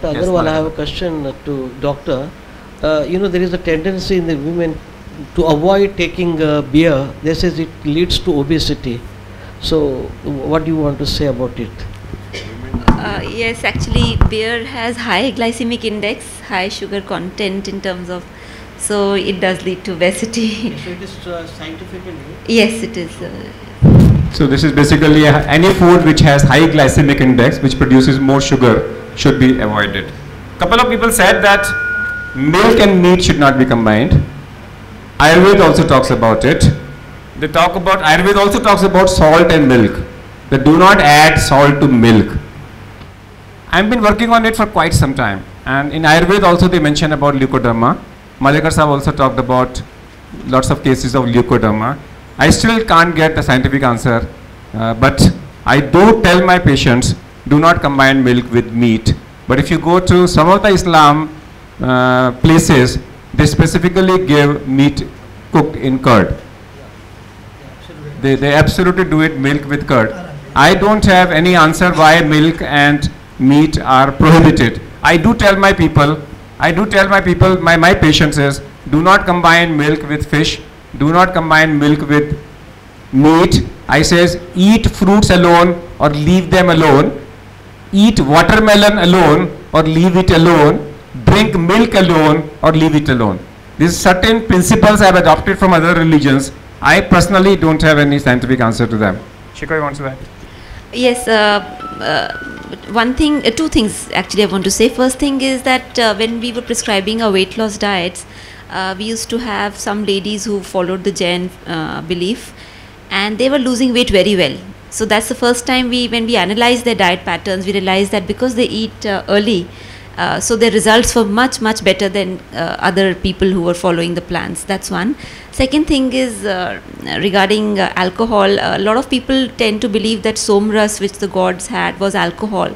Dr. Agarwal, I have a question to doctor. There is a tendency in the women to avoid taking beer. They says it leads to obesity. So, what do you want to say about it? Yes, actually, beer has high glycemic index, high sugar content in terms of, so it does lead to obesity. So it is scientifically? Yes, it is. So this is basically any food which has high glycemic index, which produces more sugar, should be avoided. Couple of people said that milk and meat should not be combined. Ayurveda also talks about it. Ayurveda also talks about salt and milk. They do not add salt to milk. I've been working on it for quite some time. And in Ayurveda also they mention about leukoderma. Malekar Saab also talked about lots of cases of leukoderma. I still can't get the scientific answer, but I do tell my patients, do not combine milk with meat. But if you go to some of the Islam places, they specifically give meat cooked in curd. They absolutely do it milk with curd. I don't have any answer why milk and meat are prohibited. I do tell my people, my patients is, do not combine milk with fish, do not combine milk with meat. I says, eat fruits alone or leave them alone. Eat watermelon alone or leave it alone. Drink milk alone or leave it alone. These certain principles I have adopted from other religions. I personally don't have any scientific answer to them. Shikha, you want to add? Yes, two things actually I want to say. First thing is that when we were prescribing our weight loss diets, we used to have some ladies who followed the Jain belief, and they were losing weight very well. So that's the first time when we analyzed their diet patterns, we realized that because they eat early, so their results were much better than other people who were following the plans. That's one. Second thing is regarding alcohol. A lot of people tend to believe that somras, which the gods had, was alcohol.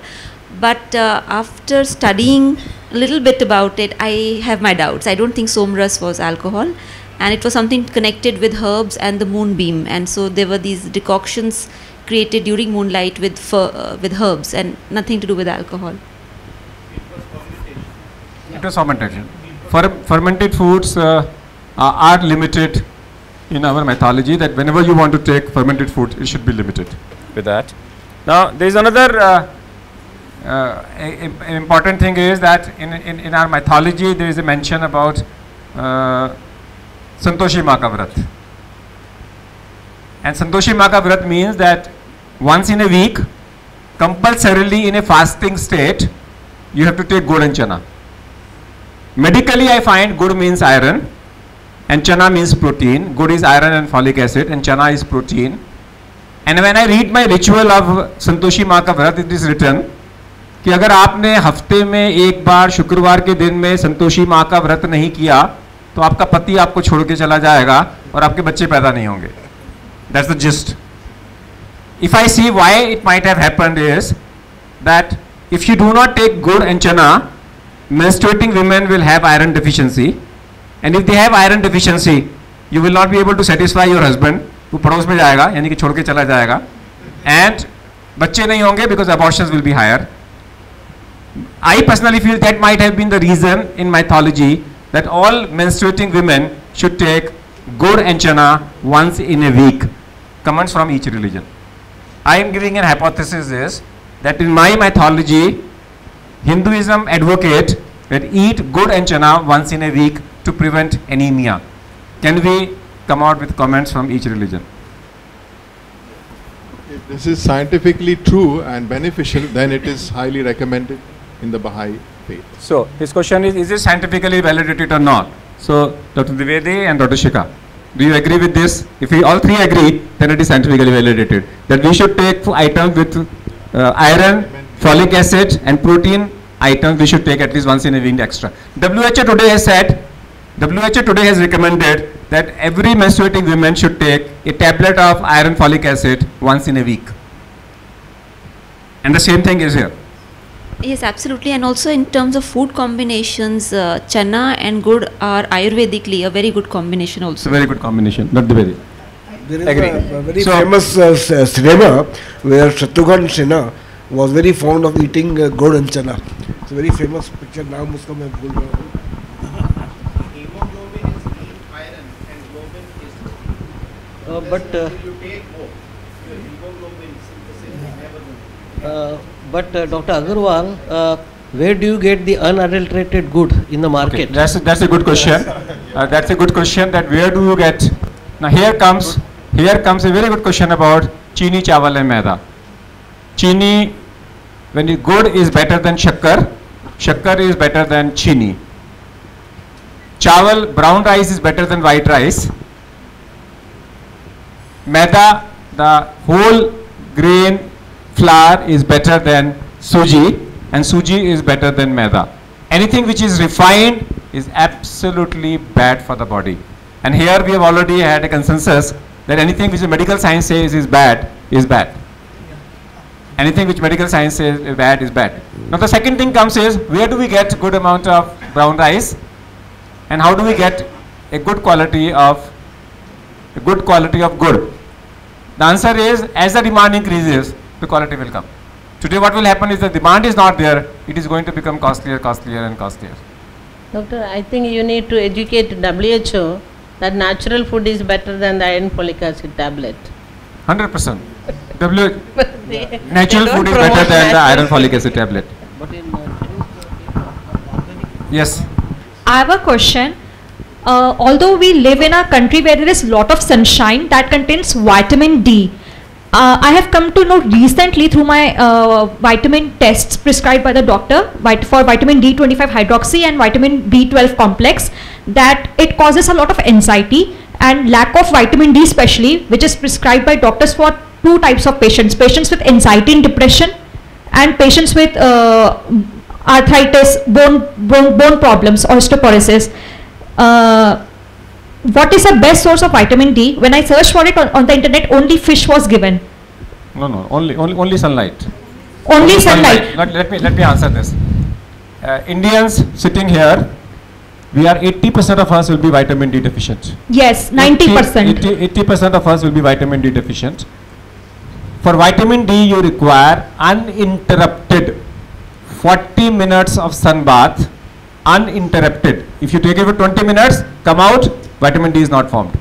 But after studying a little bit about it, I have my doubts. I don't think somras was alcohol, and it was something connected with herbs and the moonbeam. And so there were these decoctions created during moonlight with herbs and nothing to do with alcohol. It was fermentation. Fermented foods are limited in our mythology, that whenever you want to take fermented food, it should be limited with that. Now, there is another important thing is that in our mythology, there is a mention about Santoshi Ma Ka Vrat. And Santoshi Ma Ka Vrat means that once in a week, compulsorily in a fasting state, you have to take gur and chana. Medically, I find gur means iron and chana means protein. Gur is iron and folic acid and chana is protein. And when I read my ritual of Santoshi Ma Ka Vrat, it is written कि अगर आपने हफ्ते में एक बार शुक्रवार के दिन में संतोषी माँ का व्रत नहीं किया तो आपका पति आपको छोड़ के चला जाएगा और आपके बच्चे पैदा नहीं होंगे. That's the gist. If I see why it might have happened is that if you do not take gur and chana, menstruating women will have iron deficiency, and if they have iron deficiency, you will not be able to satisfy your husband. वो पड़ोस में जाएगा यानी कि छोड़ के चला जाएगा, and बच्चे नहीं होंगे because abortions will be higher. I personally feel that might have been the reason in mythology that all menstruating women should take gur and chana once in a week. Comments from each religion. I am giving an hypothesis is that in my mythology, Hinduism advocate that eat gur and chana once in a week to prevent anemia. Can we come out with comments from each religion? If this is scientifically true and beneficial, then it is highly recommended in the Baha'i faith. So his question is it scientifically validated or not? So Dr. Dwivedi and Dr. Shikha, do you agree with this? If we all three agree, then it is scientifically validated that we should take items with iron, folic acid and protein items we should take at least once in a week extra. WHO today has recommended that every menstruating woman should take a tablet of iron folic acid once in a week. And the same thing is here. Yes, absolutely. And also in terms of food combinations, chana and gur are Ayurvedically a very good combination also. It's a very good combination, not the very. There is a very famous cinema where Shatrughan Sinha was very fond of eating gud and chana. It's a very famous picture. नाम उसका मैं भूल रहा हूँ. Hemoglobin is mean iron and globin is but you take both. Your hemoglobin synthesis is never good. but Dr. Agarwal, where do you get the unadulterated good in the market? Okay, that's a good question. That's a good question. That where do you get? Now here comes a very good question about chini, chawal and maida. Chini, when the good is better than shakkar, shakkar is better than chini. Chawal, brown rice is better than white rice. Maida, the whole grain flour is better than suji, and suji is better than maida. Anything which is refined is absolutely bad for the body. And here we have already had a consensus that anything which the medical science says is bad is bad. Anything which medical science says is bad is bad. Now the second thing comes is, where do we get good amount of brown rice, and how do we get a good quality of good? The answer is, as the demand increases, the quality will come. Today what will happen is the demand is not there, it is going to become costlier and costlier. Doctor, I think you need to educate WHO that natural food is better than the iron folic acid tablet. 100%. Natural food is better than the iron folic acid tablet. But in Yes. I have a question. Although we live in a country where there is a lot of sunshine that contains vitamin D, I have come to know recently through my vitamin tests prescribed by the doctor for vitamin D25 hydroxy and vitamin B12 complex that it causes a lot of anxiety and lack of vitamin D especially, which is prescribed by doctors for two types of patients: patients with anxiety and depression, and patients with arthritis, bone problems, osteoporosis. What is the best source of vitamin D? When I searched for it on the internet, only fish was given. No, only sunlight. Only sunlight. Let me answer this. Indians sitting here, we are 80% of us will be vitamin D deficient. Yes, 90%. 80% of us will be vitamin D deficient. For vitamin D, you require uninterrupted 40 minutes of sun bath, uninterrupted. If you take it for 20 minutes, come out, vitamin D is not formed.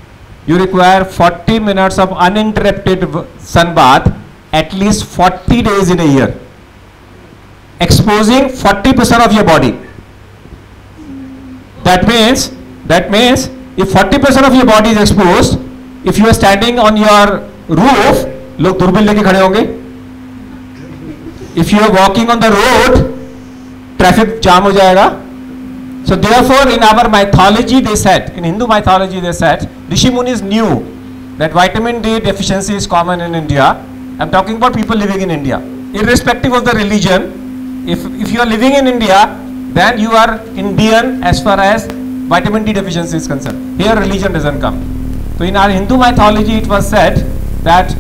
You require 40 minutes of uninterrupted sun bath at least 40 days in a year, exposing 40% of your body. That means if 40% of your body is exposed, if you are standing on your roof, लोग दूरबीन लेके खड़े होंगे. If you are walking on the road, traffic jam हो जाएगा. So therefore, in our mythology, they said, in Hindu mythology, they said, Rishi Munis knew that vitamin D deficiency is common in India. I'm talking about people living in India, irrespective of the religion. If you are living in India, then you are Indian as far as vitamin D deficiency is concerned. Here religion doesn't come. So in our Hindu mythology, it was said that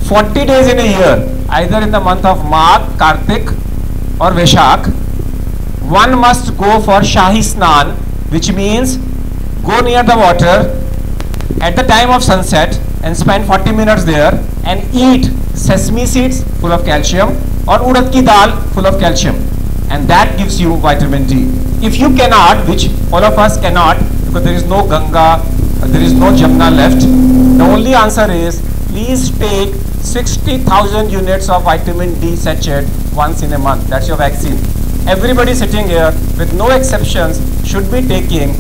40 days in a year, either in the month of Magh, Kartik or Vaishakh, one must go for Shahi Snan, which means go near the water at the time of sunset and spend 40 minutes there and eat sesame seeds full of calcium or urad ki dal full of calcium, and that gives you vitamin D. If you cannot, which all of us cannot, because there is no Ganga, there is no Jamna left, the only answer is please take 60,000 units of vitamin D sachet once in a month. That's your vaccine. Everybody sitting here, with no exceptions, should be taking,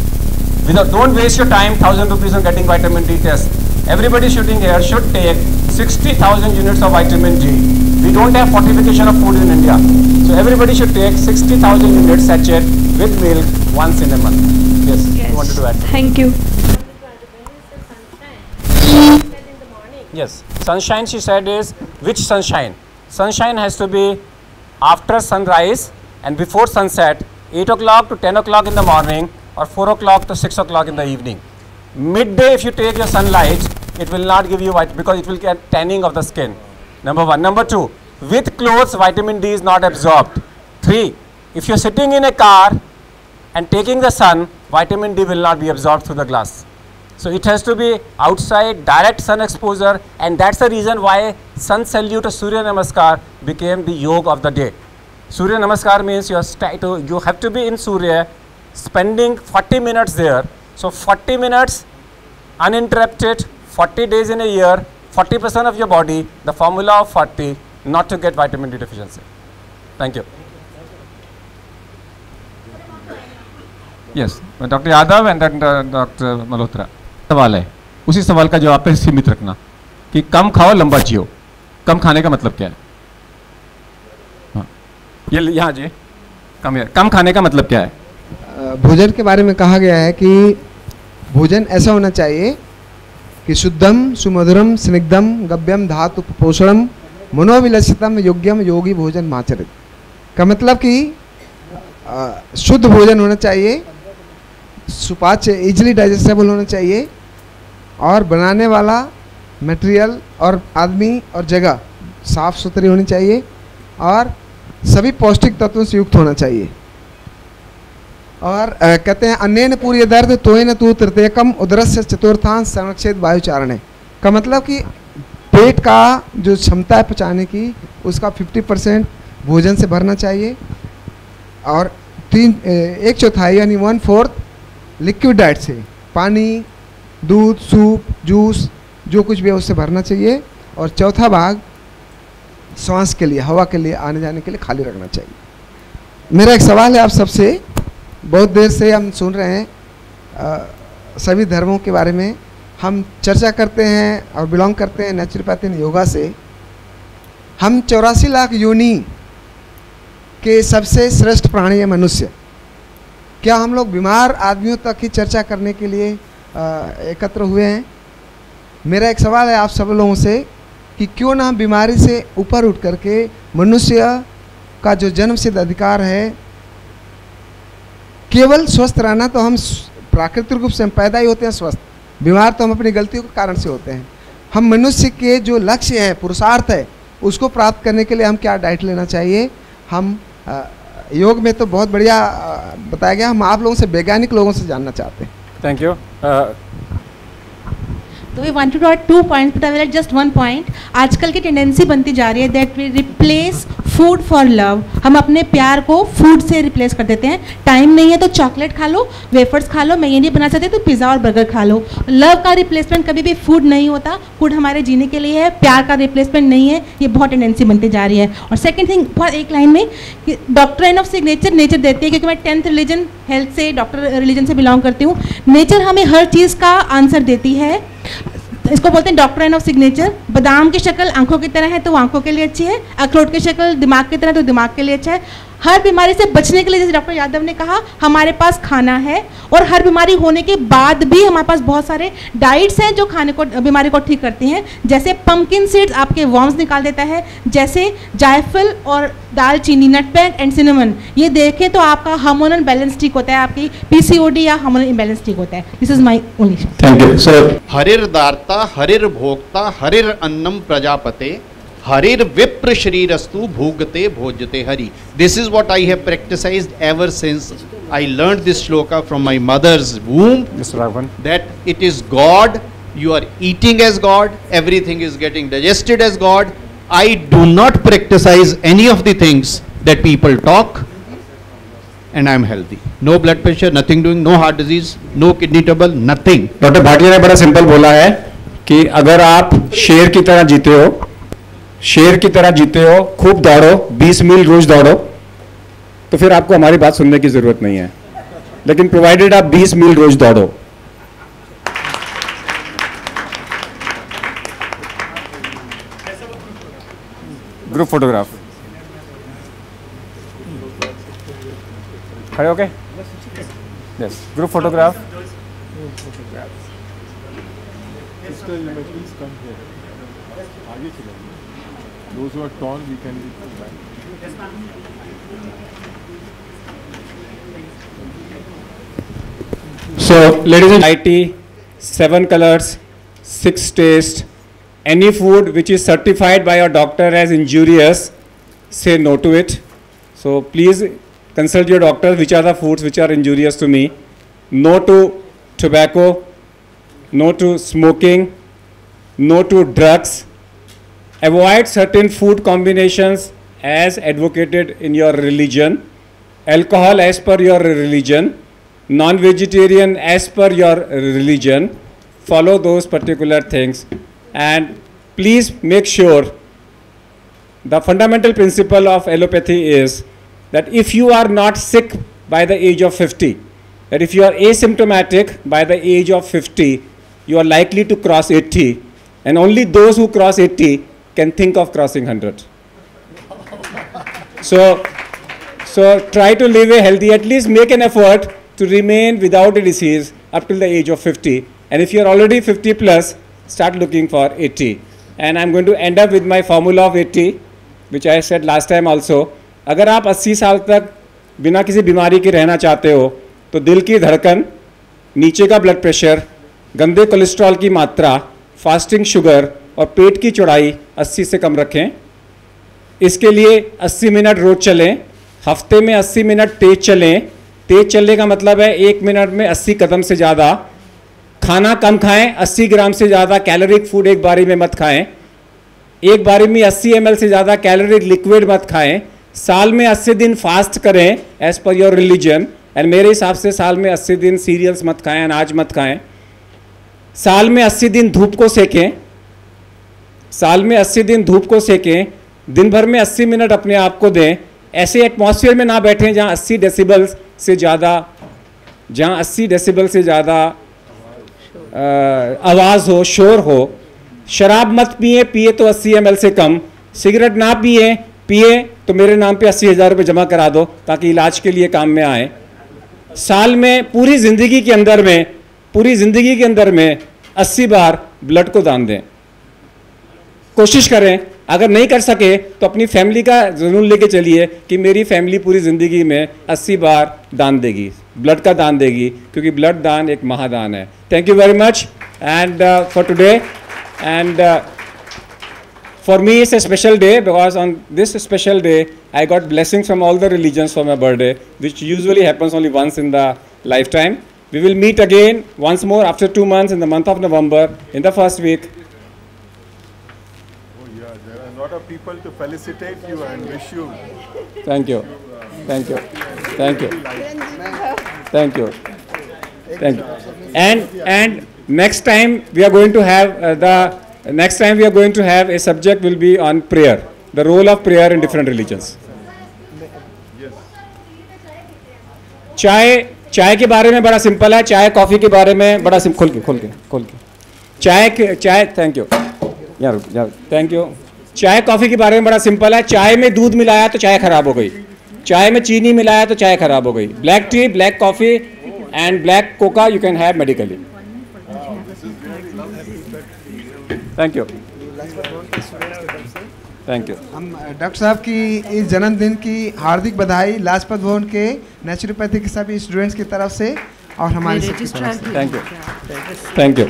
don't waste your time, 1,000 rupees on getting vitamin D test. Everybody sitting here should take 60,000 units of vitamin D. We don't have fortification of food in India. So everybody should take 60,000 units sachet with milk once in a month. Yes, you wanted to add? Thank you. Yes, sunshine, she said, is which sunshine? Sunshine has to be after sunrise and before sunset, 8 o'clock to 10 o'clock in the morning or 4 o'clock to 6 o'clock in the evening. Midday, if you take your sunlight, it will not give you vitamin because it will get tanning of the skin. Number one. Number two, with clothes, vitamin D is not absorbed. 3, if you're sitting in a car and taking the sun, vitamin D will not be absorbed through the glass. So it has to be outside, direct sun exposure, and that's the reason why sun salute or Surya Namaskar became the yoga of the day. Surya Namaskar means you have to be in Surya, spending 40 minutes there. So 40 minutes uninterrupted, 40 days in a year, 40% of your body, the formula of 40, not to get vitamin D deficiency. Thank you. Yes, Dr. Yadav and then Dr. Malhotra. सवाल है, उसी सवाल का जवाब पे सीमित रखना कि कम खाओ लंबा जियो. कम खाने का मतलब क्या है? हाँ, ये यहाँ जी, कम खाने का मतलब क्या है? भोजन के बारे में कहा गया है कि भोजन ऐसा होना चाहिए कि शुद्धम सुमधुरम स्निग्धम गव्यम धातु पोषणम मनोविलसितम योग्यम योगी भोजन माचरित. का मतलब कि शुद्ध भोजन होना चाहिए, सुपाच्य इजीली डाइजेस्टेबल होना चाहिए, और बनाने वाला मटेरियल और आदमी और जगह साफ सुथरी होनी चाहिए, और सभी पौष्टिक तत्वों से युक्त होना चाहिए. और कहते हैं अन्येन पूर्य दर्द तोयन तू तृतीयकम उदरस्य चतुर्थांश संरक्षित वायुचारण. का मतलब कि पेट का जो क्षमता है पचाने की, उसका 50% भोजन से भरना चाहिए, और 1/4 यानी 1/4 लिक्विड डाइट से, पानी, दूध, सूप, जूस, जो कुछ भी है उससे भरना चाहिए, और चौथा भाग सांस के लिए, हवा के लिए, आने जाने के लिए खाली रखना चाहिए. मेरा एक सवाल है आप सबसे. बहुत देर से हम सुन रहे हैं सभी धर्मों के बारे में, हम चर्चा करते हैं और बिलोंग करते हैं नेचुरोपैथी एंड योगा से. हम 84 लाख योनि के सबसे श्रेष्ठ प्राणी है मनुष्य. क्या हम लोग बीमार आदमियों तक ही चर्चा करने के लिए एकत्र हुए हैं? मेरा एक सवाल है आप सब लोगों से कि क्यों ना बीमारी से ऊपर उठ करके मनुष्य का जो जन्मसिद्ध अधिकार है, केवल स्वस्थ रहना, तो हम प्राकृतिक रूप से हम पैदा ही होते हैं स्वस्थ, बीमार तो हम अपनी गलतियों के कारण से होते हैं. हम मनुष्य के जो लक्ष्य है, पुरुषार्थ है, उसको प्राप्त करने के लिए हम क्या डाइट लेना चाहिए? हम योग में तो बहुत बढ़िया बताया गया, हम आप लोगों से, वैज्ञानिक लोगों से जानना चाहते हैं. Thank you. तो we wanted to add 2 points but I will add just 1 point. आजकल की टेंडेंसी बनती जा रही है that we replace food for love. हम अपने प्यार को फूड से रिप्लेस कर देते हैं. टाइम नहीं है तो चॉकलेट खा लो, वेफर्स खा लो, मैं ये नहीं बना सकती तो पिज़्ज़ा और बर्गर खा लो. लव का रिप्लेसमेंट कभी भी फूड नहीं होता. फूड हमारे जीने के लिए है, प्यार का रिप्लेसमेंट नहीं है. ये बहुत टेंडेंसी बनती जा रही है. और सेकेंड थिंग, बहुत एक लाइन में, डॉक्ट्रिन ऑफ सिग्नेचर नेचर देती है, क्योंकि मैं 10th रिलीजन हेल्थ से, डॉक्टर रिलीजन से बिलोंग करती हूँ. नेचर हमें हर चीज़ का आंसर देती है. इसको बोलते हैं डॉक्ट्रिन ऑफ सिग्नेचर. बादाम की शक्ल आंखों की तरह है तो आंखों के लिए अच्छी है, अखरोट की शक्ल दिमाग की तरह तो दिमाग के लिए अच्छा है. हर बीमारी से बचने के लिए, जैसे डॉक्टर यादव ने कहा, हमारे पास खाना है, और हर बीमारी होने के बाद भी हमारे पास बहुत सारे डाइट्स हैं जो खाने को, बीमारी को ठीक करती हैं. जैसे पंपकिन सीड्स आपके वॉर्म्स निकाल देता है, जैसे जायफल और दालचीनी, नटमेग एंड सिनेमन, ये देखें तो आपका हार्मोनल बैलेंस ठीक होता है, आपकी PCOD या हार्मोनल इम्बैलेंस ठीक होता है. This is my only. Thank you sir. हरिर दार्ता हरिर भोक्ता हरिर अन्नम प्रजापते हरिर विप्र शरीरस्तु भोगते भोजते हरि. This is what I have practiced ever since I learned this shloka from my mother's womb. Mr. Raghavan. That it is God, you are eating as God, everything is getting digested as God. I do not practice any of the things that people talk, and I am healthy. No blood pressure, nothing doing, no heart disease, no kidney trouble, nothing. Doctor Bhatia ने बड़ा simple बोला है कि अगर आप शेर की तरह जीते हो, शेर की तरह जीते हो, खूब दौड़ो, 20 मील रोज दौड़ो, तो फिर आपको हमारी बात सुनने की जरूरत नहीं है. लेकिन प्रोवाइडेड आप 20 मील रोज दौड़ो. ग्रुप फोटोग्राफ खड़े okay. Yes, group photograph. Those who are tall, we can be back. So, ladies and gentlemen, 7 colors, 6 tastes. Any food which is certified by your doctor as injurious, say no to it. So, please consult your doctor which are the foods which are injurious to me. No to tobacco, no to smoking, no to drugs. Avoid certain food combinations as advocated in your religion. Alcohol as per your religion. Non-vegetarian as per your religion. Follow those particular things. And please make sure the fundamental principle of allopathy is that if you are not sick by the age of 50, that if you are asymptomatic by the age of 50, you are likely to cross 80, and only those who cross 80 can think of crossing 100. So try to live a healthy, at least make an effort to remain without a disease up till the age of 50. And if you are already 50 plus, start looking for 80. And I'm going to end up with my formula of 80, which I said last time also. अगर आप 80 साल तक बिना किसी बीमारी के रहना चाहते हो तो दिल की धड़कन, नीचे का ब्लड प्रेशर, गंदे कोलेस्ट्रॉल की मात्रा, फास्टिंग शुगर और पेट की चौड़ाई 80 से कम रखें. इसके लिए 80 मिनट रोज चलें, हफ्ते में 80 मिनट तेज चलें. तेज चलने का मतलब है 1 मिनट में 80 कदम से ज़्यादा. खाना कम खाएं, 80 ग्राम से ज़्यादा कैलोरिक फूड एक बारी में मत खाएं. एक बारी में 80 ml से ज़्यादा कैलोरिक लिक्विड मत खाएं. साल में 80 दिन फास्ट करें as per your religion. And मेरे हिसाब से साल में 80 दिन सीरियल्स मत खाएं, अनाज मत खाएं. साल में 80 दिन धूप को सेकें. साल में 80 दिन धूप को सेकें. दिन भर में 80 मिनट अपने आप को दें. ऐसे एटमॉस्फेयर में ना बैठें जहाँ 80 डेसिबल से ज़्यादा आवाज़ हो, शोर हो. शराब मत पिए तो 80 ml से कम. सिगरेट ना पिए तो मेरे नाम पे 80,000 रुपये जमा करा दो ताकि इलाज के लिए काम में आए. साल में पूरी ज़िंदगी के अंदर में 80 बार ब्लड को दान दें. कोशिश करें. अगर नहीं कर सके तो अपनी फैमिली का जुनून लेके चलिए कि मेरी फैमिली पूरी ज़िंदगी में 80 बार दान देगी, ब्लड का दान देगी, क्योंकि ब्लड दान एक महादान है. Thank you very much and for today. And for me it's a special day because on this special day I got blessings from all the religions for my birthday, which usually happens only once in the lifetime. We will meet again once more after 2 months in the month of November in the first week. Oh yeah, there are a lot of people to felicitate you and wish you. Thank you. Thank you. Thank you. Thank you. Thank you. And next time we are going to have a subject will be on prayer, the role of prayer in different religions. चाय के बारे में बड़ा simple है. चाय coffee के बारे में बड़ा खोल के चाय थैंक यू यार थैंक यू. चाय कॉफी के बारे में बड़ा सिंपल है. चाय में दूध मिलाया तो चाय खराब हो गई. चाय में चीनी मिलाया तो चाय खराब हो गई. Black T, black coffee and black Coca you can have medically. Thank you. Thank you. हम डॉक्टर साहब की इस जन्मदिन की हार्दिक बधाई लाजपत भवन के नेचुरोपैथी के सभी स्टूडेंट्स की तरफ से और हमारी सबकी तरफ से. Thank you. Thank you.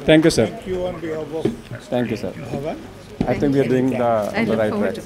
Thank you sir. Thank you sir. I think we are doing the right track.